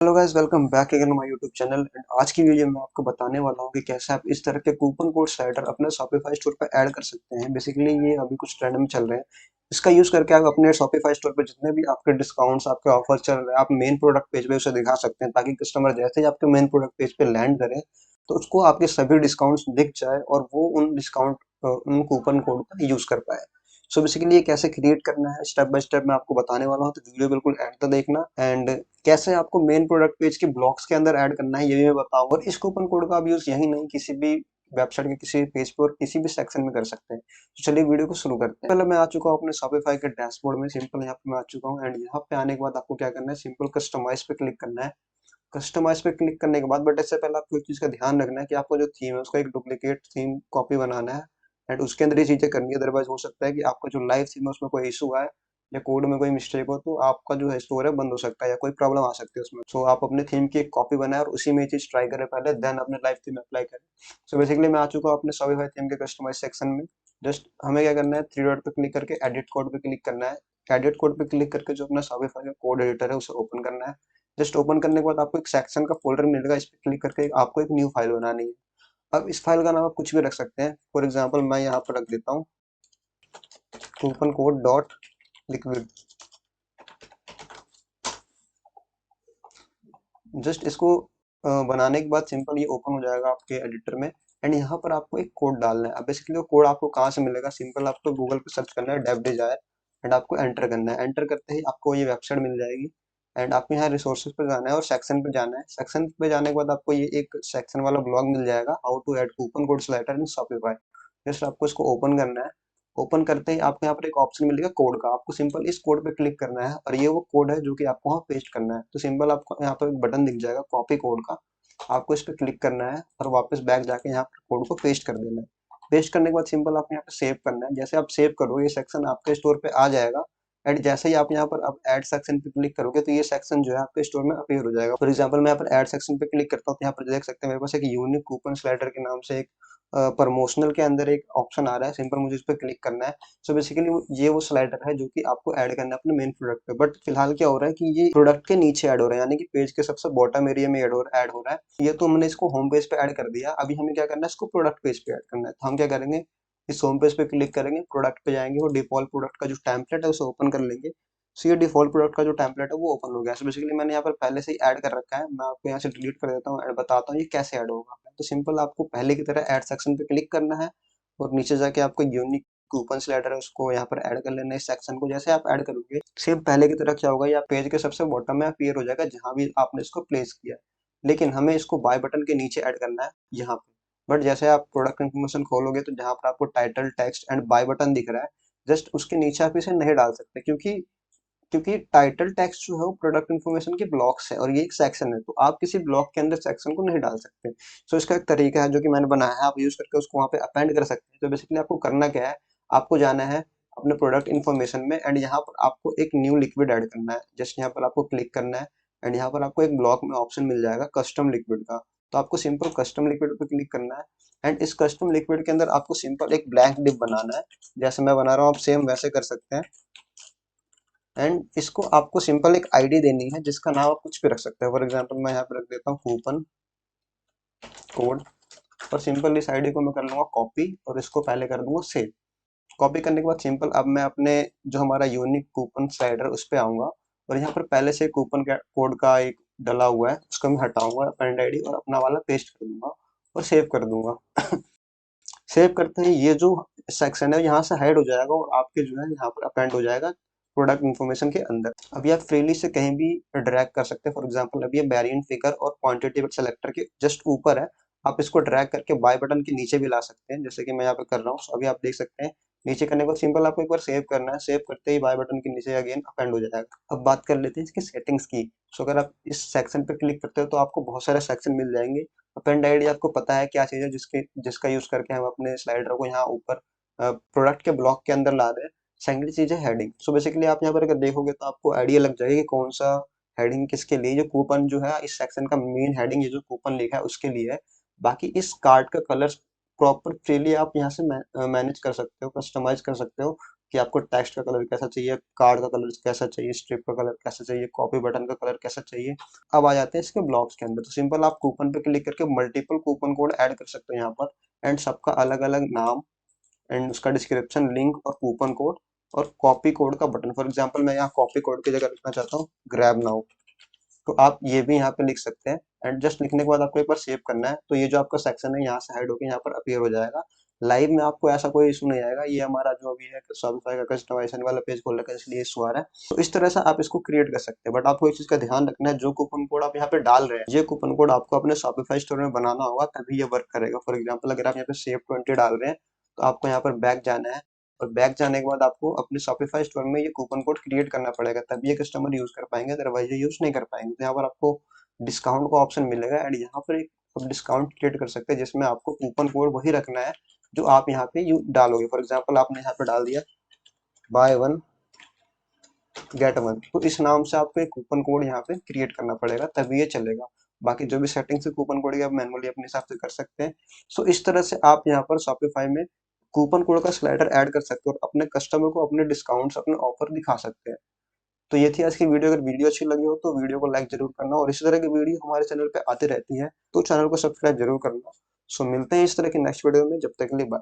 Hello guys, welcome back again my YouTube channel. And आज की video में आपको बताने वाला हूँ कि कैसे आप इस तरह के कूपन कोड स्लाइडर अपने शॉपिफाई स्टोर पर ऐड कर सकते हैं। बेसिकली ये अभी कुछ ट्रेंड में चल रहे हैं। इसका यूज करके आप अपने शॉपिफाई स्टोर पर जितने भी आपके डिस्काउंट्स, आपके ऑफर चल रहे हैं, आप मेन प्रोडक्ट पेज पे उसे दिखा सकते हैं, ताकि कस्टमर जैसे ही आपके मेन प्रोडक्ट पेज पे लैंड करे तो उसको आपके सभी डिस्काउंट्स दिख जाए और वो उन कूपन कोड का यूज कर पाए। सो बेसिकली ये कैसे क्रिएट करना है स्टेप बाय स्टेप मैं आपको बताने वाला हूँ, तो वीडियो बिल्कुल एंड तक देखना। एंड कैसे आपको मेन प्रोडक्ट पेज के ब्लॉक्स के अंदर ऐड करना है ये भी मैं बताऊंगा। और इस कूपन कोड का आप यूज यही नहीं, किसी भी वेबसाइट के किसी पेज पे और किसी भी सेक्शन में कर सकते हैं। तो चलिए वीडियो को शुरू करते हैं। पहले मैं आ चुका हूँ अपने शॉपिफाई के डैशबोर्ड में। सिंपल यहाँ पे मैं आ चुका हूँ एंड यहाँ पे आने के बाद आपको क्या करना है, सिंपल कस्टमाइज पे क्लिक करना है। कस्टमाइज पे क्लिक करने के बाद बट इससे पहले आपको एक चीज का ध्यान रखना है कि आपको जो थीम है उसका एक डुप्लीकेट थीम कॉपी बनाना है एंड उसके अंदर ये चीजें करनी है। अदरवाइज हो सकता है कि आपका जो लाइव थीम है उसमें कोई इशू आए या कोड में कोई मिस्टेक हो तो आपका जो है स्टोर है बंद हो सकता है या कोई प्रॉब्लम आ सकती है उसमें। सो आप अपने थीम की एक कॉपी बनाए और उसी में ये चीज ट्राई करें पहले, देन अपने लाइव थीम अप्लाई करें। सो बेसिकली मैं आ चुका हूँ अपने शॉपिफाई थीम के कस्टमाइज सेक्शन में। जस्ट हमें क्या करना है, थ्री डॉट पे क्लिक करके एडिट कोड पे क्लिक करना है। एडिट कोड पे क्लिक करके जो अपना शॉपिफाई का कोड एडिटर है उसे ओपन करना है। जस्ट ओपन करने के बाद आपको एक सेक्शन का फोल्डर मिलेगा, इस पर क्लिक करके आपको एक न्यू फाइल बनानी है। अब इस फाइल का नाम आप कुछ भी रख सकते हैं। फॉर एग्जांपल मैं यहाँ पर रख देता हूँ coupon code dot liquid. Just इसको बनाने के बाद सिंपल ये ओपन हो जाएगा आपके एडिटर में। एंड यहाँ पर आपको एक कोड डालना है। अब बेसिकली वो कोड आपको कहाँ से मिलेगा, सिंपल आपको गूगल पे सर्च करना है डेव डिजायर एंड आपको एंटर करना है। एंटर करते ही आपको ये वेबसाइट मिल जाएगी एंड आपको यहाँ रिसोर्सेज पे जाना है और सेक्शन पे जाना है। सेक्शन पे जाने के बाद आपको ये एक सेक्शन वाला ब्लॉग मिल जाएगा, how to add coupon code slider in Shopify. Just आपको इसको ओपन करना है। ओपन करते ही आपको यहाँ पर एक ऑप्शन मिलेगा कोड का, आपको सिंपल इस कोड पे क्लिक करना है और ये वो कोड है जो कि आपको वहाँ पेस्ट करना है। तो सिंपल आपको यहाँ पर एक बटन दिख जाएगा कॉपी कोड का, आपको इस पे क्लिक करना है और वापस बैक जाके यहाँ पर कोड को पेस्ट कर देना है। पेस्ट करने के बाद सिंपल आपको यहाँ पे सेव करना है। जैसे आप सेव करोगे ये सेक्शन आपके स्टोर पे आ जाएगा एंड जैसे ही आप यहाँ पर अब ऐड सेक्शन पे क्लिक करोगे तो ये सेक्शन जो है आपके स्टोर में अपीयर हो जाएगा। फॉर एग्जांपल मैं यहाँ पर ऐड सेक्शन पे क्लिक करता हूँ तो यहाँ पर देख सकते हैं मेरे पास एक यूनिक कूपन स्लाइडर के नाम से एक प्रमोशनल के अंदर एक ऑप्शन आ रहा है। सिंपल मुझे इस पर क्लिक करना है। सो बेसिकली ये वो स्लाइडर है जो कि आपको ऐड करना है अपने मेन प्रोडक्ट पे। बट फिलहाल क्या हो रहा है कि ये प्रोडक्ट के नीचे ऐड हो रहा है, यानी कि पेज के सबसे बॉटम एरिया में ऐड हो रहा है। ये तो हमने इसको होम पेज पे ऐड कर दिया, अभी हमें क्या करना है, इसको प्रोडक्ट पेज पे ऐड करना है। तो हम क्या करेंगे, इस होम पेज पे क्लिक करेंगे, प्रोडक्ट पे जाएंगे और डिफॉल्ट प्रोडक्ट का जो टेम्पलेट है उसे ओपन कर लेंगे। सो ये डिफॉल्ट प्रोडक्ट का जो टेम्पलेट है वो ओपन हो गया। सो बेसिकली मैंने यहाँ पर पहले से ही ऐड कर रखा है, मैं आपको यहाँ से डिलीट कर देता हूँ, बताता हूँ ये कैसे ऐड होगा। तो सिंपल आपको पहले की तरह ऐड सेक्शन पे क्लिक करना है और नीचे जाके आपको यूनिक कूपन स्लाइडर है उसको यहाँ पर ऐड कर लेना है। इस सेक्शन को जैसे आप ऐड करोगे सेम पहले की तरह क्या होगा, या पेज के सबसे बॉटम में अपीयर हो जाएगा जहां भी आपने इसको प्लेस किया। लेकिन हमें इसको बाय बटन के नीचे ऐड करना है यहाँ पे। बट जैसे आप प्रोडक्ट इन्फॉर्मेशन खोलोगे तो जहाँ पर आपको title, text and buy button दिख रहा है, जस्ट उसके नीचे आप इसे नहीं डाल सकते, क्योंकि क्योंकि टाइटल टेक्स्ट जो है वो प्रोडक्ट इन्फॉर्मेशन के ब्लॉक्स है और ये एक सेक्शन है, तो आप किसी ब्लॉक के अंदर सेक्शन को नहीं डाल सकते। सो इसका एक तरीका है जो कि मैंने बनाया है, आप यूज करके उसको वहाँ पे अपेंड कर सकते हैं। तो बेसिकली आपको करना क्या है, आपको जाना है अपने प्रोडक्ट इन्फॉर्मेशन में एंड यहाँ पर आपको एक न्यू लिक्विड ऐड करना है। जस्ट यहाँ पर आपको क्लिक करना है एंड यहाँ पर आपको एक ब्लॉक में ऑप्शन मिल जाएगा कस्टम लिक्विड का। तो आपको सिंपल कस्टम लिक्विड पे क्लिक करना है एंड इस कस्टम लिक्विड के अंदर आपको सिंपल एक ब्लैंक डिप बनाना है। जैसे मैं बना रहा हूँ आप सेम वैसे कर सकते हैं। एंड इसको आपको सिंपल एक आईडी देनी है जिसका नाम आप कुछ भी रख सकते हैं। फॉर एग्जांपल मैं यहाँ पे रख देता हूँ कूपन कोड और सिंपल इस आईडी को मैं कर लूंगा कॉपी और इसको पहले कर दूंगा सेव। कॉपी करने के बाद सिंपल अब मैं अपने जो हमारा यूनिक कूपन स्लाइडर उस पे आऊंगा और यहाँ पर पहले से कूपन कोड का एक डला हुआ है उसको मैं हटाऊंगा अपनी आईडी और अपना वाला पेस्ट कर दूंगा और सेव कर दूंगा। सेव करते ही ये जो सेक्शन है यहाँ से हाइड हो जाएगा और आपके जो है यहाँ पर अपेंड हो जाएगा प्रोडक्ट इन्फॉर्मेशन के अंदर। अभी आप फ्रीली से कहीं भी ड्रैग कर सकते हैं। फॉर एग्जांपल अभी ये वेरिएंट फिगर और क्वांटिटी सेलेक्टर के जस्ट ऊपर है, आप इसको ड्रैग करके बाय बटन के नीचे भी ला सकते हैं, जैसे कि मैं यहाँ पे कर रहा हूँ। अभी आप देख सकते हैं नीचे करने के बाद सिंपल आपको एक बार सेव करना है, सेव करते ही बाय बटन के नीचे अगेन अपेंड हो जाएगा। अब बात कर लेते हैं इसकी सेटिंग्स की। सो अगर आप इस सेक्शन पे क्लिक करते हो तो आपको बहुत सारे सेक्शन मिल जाएंगे। अपेंड आईडी आपको पता है क्या चीज है, जिसका यूज करके हम अपने स्लाइडर को यहाँ ऊपर प्रोडक्ट के ब्लॉक के अंदर ला रहे हैं। सेकेंडरी चीज है हेडिंग। सो बेसिकली आप यहाँ पर अगर देखोगे तो आपको आइडिया लग जाएगी कि कौन सा हेडिंग किसके लिए। जो कूपन जो है इस सेक्शन का मेन हेडिंग, ये जो कूपन लिखा है उसके लिए है। बाकी इस कार्ड का कलर प्रॉपर फ्रीली आप यहाँ से मैनेज कर सकते हो, कस्टमाइज कर सकते हो। कि आपको टेक्स्ट का कलर कैसा चाहिए, कार्ड का कलर कैसा चाहिए, स्ट्रिप का कलर कैसा चाहिए, कॉपी बटन का कलर कैसा चाहिए। अब आ जाते हैं इसके ब्लॉक्स के अंदर। तो सिंपल आप कूपन पे क्लिक करके मल्टीपल कूपन कोड ऐड कर सकते हो यहाँ पर, एंड सबका अलग अलग नाम एंड उसका डिस्क्रिप्शन, लिंक और कूपन कोड और कॉपी कोड का बटन। फॉर एग्जांपल मैं यहाँ कॉपी कोड की जगह लिखना चाहता हूँ ग्रैब नाउ, तो आप ये भी यहाँ पे लिख सकते हैं। एंड जस्ट लिखने के बाद आपको एक बार सेव करना है, तो ये जो आपका सेक्शन है यहाँ से हाइड होकर यहाँ पर अपीयर हो जाएगा। लाइव में आपको ऐसा कोई इशू नहीं आएगा। ये हमारा जो भी है शॉपिफाई का कस्टमाइजेशन वाला पेज खोल रखा है, इसलिए इशू आ रहा है। तो इस तरह से आप इसको क्रिएट कर सकते हैं। बट आपको इस चीज का ध्यान रखना है, जो कूपन कोड आप यहाँ पे डाल रहे हैं, ये कूपन कोड आपको अपने शॉपिफाई स्टोर में बनाना होगा, तभी ये वर्क करेगा। फॉर एग्जाम्पल अगर आप यहाँ पे सेव 20 डाल रहे हैं, तो आपको यहाँ पर बैक जाना है, और बैक जाने के बाद आपको अपने शॉपिफाई स्टोर में ये कूपन कोड क्रिएट करना पड़ेगा, तभी ये कस्टमर यूज कर पाएंगे, अदरवाइज ये यूज नहीं कर पाएंगे। तो यहाँ पर आपको डिस्काउंट का ऑप्शन मिलेगा, एंड यहाँ पर एक आप डिस्काउंट क्रिएट कर सकते हैं, जिसमें आपको कूपन कोड वही रखना है जो आप यहाँ पे यू डालोगे। फॉर एग्जांपल आपने यहाँ पे डाल दिया बाय वन गेट वन, तो इस नाम से आपको एक कूपन कोड यहाँ पे क्रिएट करना पड़ेगा, तभी ये चलेगा। बाकी जो भी सेटिंग्स है कूपन कोड की, आप मैनुअली अपने हिसाब से कर सकते हैं। सो इस तरह से आप यहाँ पर शॉपिफाई में कूपन कोड का स्लाइडर ऐड कर सकते हो और अपने कस्टमर को अपने डिस्काउंट्स, अपने ऑफर दिखा सकते हैं। तो ये थी आज की वीडियो। अगर वीडियो अच्छी लगी हो तो वीडियो को लाइक जरूर करना, और इसी तरह की वीडियो हमारे चैनल पे आती रहती है, तो चैनल को सब्सक्राइब जरूर करना। सो मिलते हैं इस तरह की नेक्स्ट वीडियो में, जब तक के लिए बाय।